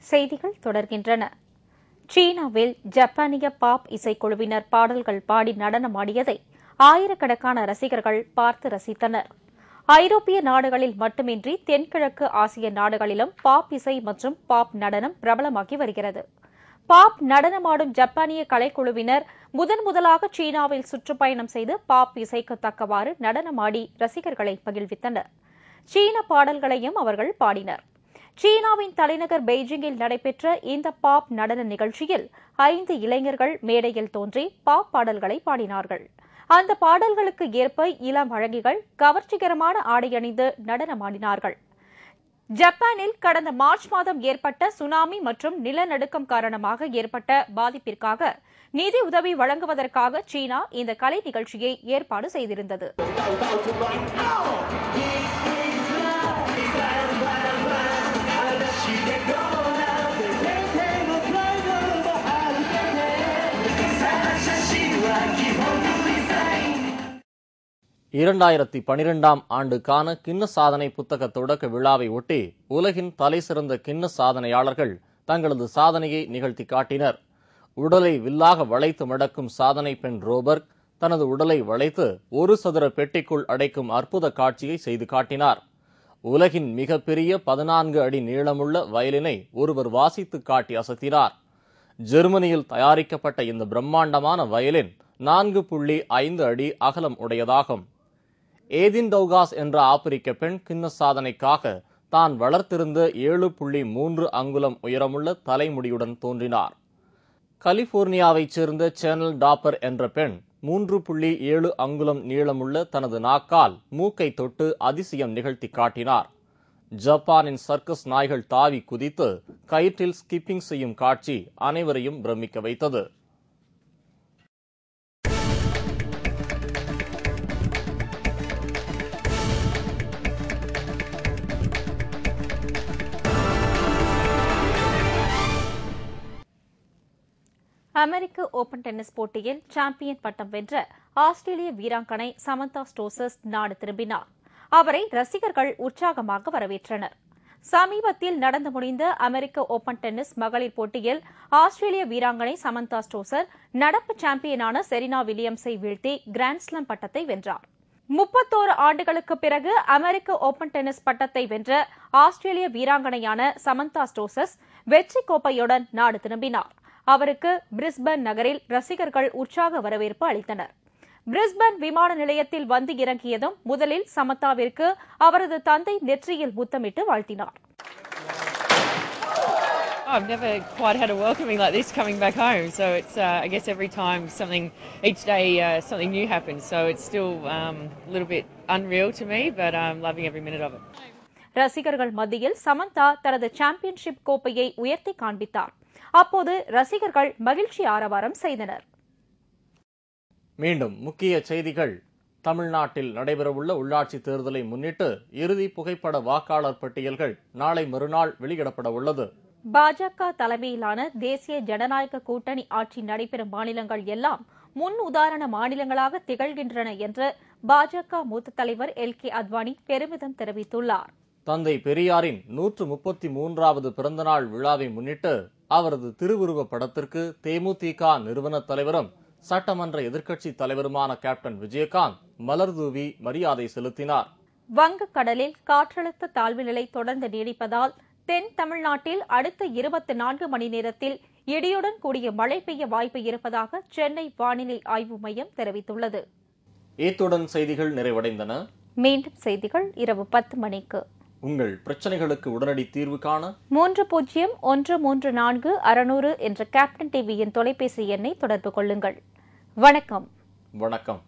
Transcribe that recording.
செய்திகள் தொடர்கின்றன. சீனாவில் ஜப்பானிய பாப் இசைக்குழுவினர் பாடல்கள் பாடி நடனமாடியதை ஆயிரக்கணக்கான ரசிகர்கள் பார்த்து ரசித்தனர். ஐரோப்பிய நாடுகளில் மட்டுமின்றி தென்கிழக்கு ஆசிய நாடுகளிலும் பாப் இசை மற்றும் பாப் நடனம் பிரபலமாகி வருகிறது. பாப் நடனமாடும் ஜப்பானிய கலைக்குழுவினர் முதலாக சீனாவில் சுற்றுப்பயணம் செய்து பாப் இசைக்கு தக்கவாறு நடனமாடி ரசிகர்களை மகிழ்வித்தனர். சீன பாடல்களையும் அவர்கள் பாடினர். சீனாவின் தலைநகர் பெய்ஜிங்கில் நடைபெற்ற இந்த பாப் நடன நிகழ்ச்சியில் 5 இளைஞர்கள் மேடையில் தோன்றி பாப் பாடல்களை பாடினார்கள். அந்த பாடல்களுக்கு ஏற்ப இளம் அழகிகள் கவர்ச்சிகரமான ஆடை அணிந்து நடனமாடினார்கள். ஜப்பானில் கடந்த மார்ச் மாதம் ஏற்பட்ட சுனாமி மற்றும் நிலநடுக்கம் காரணமாக ஏற்பட்ட பாதிப்பிற்காக நிதி உதவி வழங்குவதற்காக சீனா இந்த கலை நிகழ்ச்சியை ஏற்பாடு செய்திருந்தது. ஆண்டுக்கான கின்ன சாதனை புத்தக தொடக்க விழாவை ஒட்டி உலகின் தலைசிறந்த கின்ன சாதனையாளர்கள் தங்களது சாதனையை நிகழ்த்தி காட்டினர். உடலை வில்லாக வளைத்து மடக்கும் சாதனை பெண் ரோபர்க் தனது உடலை வளைத்து 1 சதுர பெட்டிக்குள் அடைக்கும் அற்புத காட்சியை செய்து காட்டினார். உலகின் மிகப்பெரிய 14 அடி நீளமுள்ள வயலினை ஒருவர் வாசித்து காட்டி அசத்தினார். ஜெர்மனியில் தயாரிக்கப்பட்ட இந்த பிரம்மாண்டமான வயலின் 4.5 அடி அகலம் உடையதாகும். ஏதின் டவுகாஸ் என்ற ஆப்பிரிக்க பெண் கின்ன சாதனைக்காக தான் வளர்த்திருந்த 7.3 அங்குலம் உயரமுள்ள தலைமுடியுடன் தோன்றினார். கலிபோர்னியாவைச் சேர்ந்த சேனல் டாப்பர் என்ற பெண் 3.7 அங்குலம் நீளமுள்ள தனது நாக்கால் மூக்கை தொட்டு அதிசயம் நிகழ்த்தி காட்டினார். ஜப்பானின் சர்க்கஸ் நாய்கள் தாவி குதித்து கயிற்றில் ஸ்கிப்பிங் செய்யும் காட்சி அனைவரையும் பிரமிக்க வைத்தது. அமெரிக்க ஓபன் டென்னிஸ் போட்டியில் சாம்பியன் பட்டம் வென்ற ஆஸ்திரேலிய வீராங்கனை சமந்தா ஸ்டோசஸ் நாடு திரும்பினார். அவரை ரசிகர்கள் உற்சாகமாக வரவேற்றனர். சமீபத்தில் நடந்து முடிந்த அமெரிக்க ஓபன் டென்னிஸ் மகளிர் போட்டியில் ஆஸ்திரேலிய வீராங்கனை சமந்தா ஸ்டோசர் நடப்பு சாம்பியனான செரீனா வில்லியம்ஸை வீழ்த்தி கிராண்ட்ஸ்லாம் பட்டத்தை வென்றார். 31 ஆண்டுகளுக்கு பிறகு அமெரிக்க ஓபன் டென்னிஸ் பட்டத்தை வென்ற ஆஸ்திரேலிய வீராங்கனையான சமந்தா ஸ்டோசஸ் வெற்றி கோப்பையுடன் நாடு திரும்பினார். அவருக்கு பிரிஸ்பன் நகரில் ரசிகர்கள் உற்சாக வரவேற்பு அளித்தனர். பிரிஸ்பன் விமான நிலையத்தில் வந்து இறங்கியதும் முதலில் சமந்தாவிற்கு அவரது தந்தை நெற்றியில் முத்தமிட்டு வாழ்த்தினார். I've never quite had a welcoming like this coming back home. So it's, I guess every time each day something new happens. So it's still a little bit unreal to me, but I'm loving every minute of it. ரசிகர்கள் மத்தியில் சமந்தா தனது championship கோப்பையை உயர்த்தி காண்பித்தார். அப்போது ரசிகர்கள் மகிழ்ச்சி ஆரவாரம் செய்தனர். மீண்டும் முக்கிய செய்திகள். தமிழ்நாட்டில் நடைபெறவுள்ள உள்ளாட்சி தேர்தலை முன்னிட்டு இறுதி புகைப்பட வாக்காளர் பட்டியல்கள் நாளை மறுநாள் வெளியிடப்பட உள்ளது. பாஜக தலைமையிலான தேசிய ஜனநாயக கூட்டணி ஆட்சி நடைபெறும் மாநிலங்கள் எல்லாம் முன் உதாரண மாநிலங்களாக திகழ்கின்றன என்று பாஜக மூத்த தலைவர் எல்.கே. அத்வானி பெருமிதம் தெரிவித்துள்ளார். தந்தை பெரியாரின் 133வது பிறந்தநாள் விழாவை முன்னிட்டு அவரது திருவுருவ படத்திற்கு தேமுதிக நிறுவன தலைவரும் சட்டமன்ற எதிர்க்கட்சி தலைவருமான கேப்டன் விஜயகாந்த் மலர்தூவி மரியாதை செலுத்தினார். வங்கக்கடலில் காற்றழுத்த தாழ்வு நிலை தொடர்ந்து நீடிப்பதால் தென் தமிழ்நாட்டில் அடுத்த 24 மணி நேரத்தில் இடியுடன் கூடிய மழை பெய்ய வாய்ப்பு இருப்பதாக சென்னை வானிலை ஆய்வு மையம் தெரிவித்துள்ளது. இத்துடன் செய்திகள் நிறைவடைந்தன. மீண்டும் செய்திகள் இரவு 10 மணிக்கு. உங்கள் பிரச்சனைகளுக்கு உடனடி தீர்வு காண 30134600 என்ற கேப்டன் டிவியின் தொலைபேசி எண்ணை தொடர்பு கொள்ளுங்கள். வணக்கம். வணக்கம்.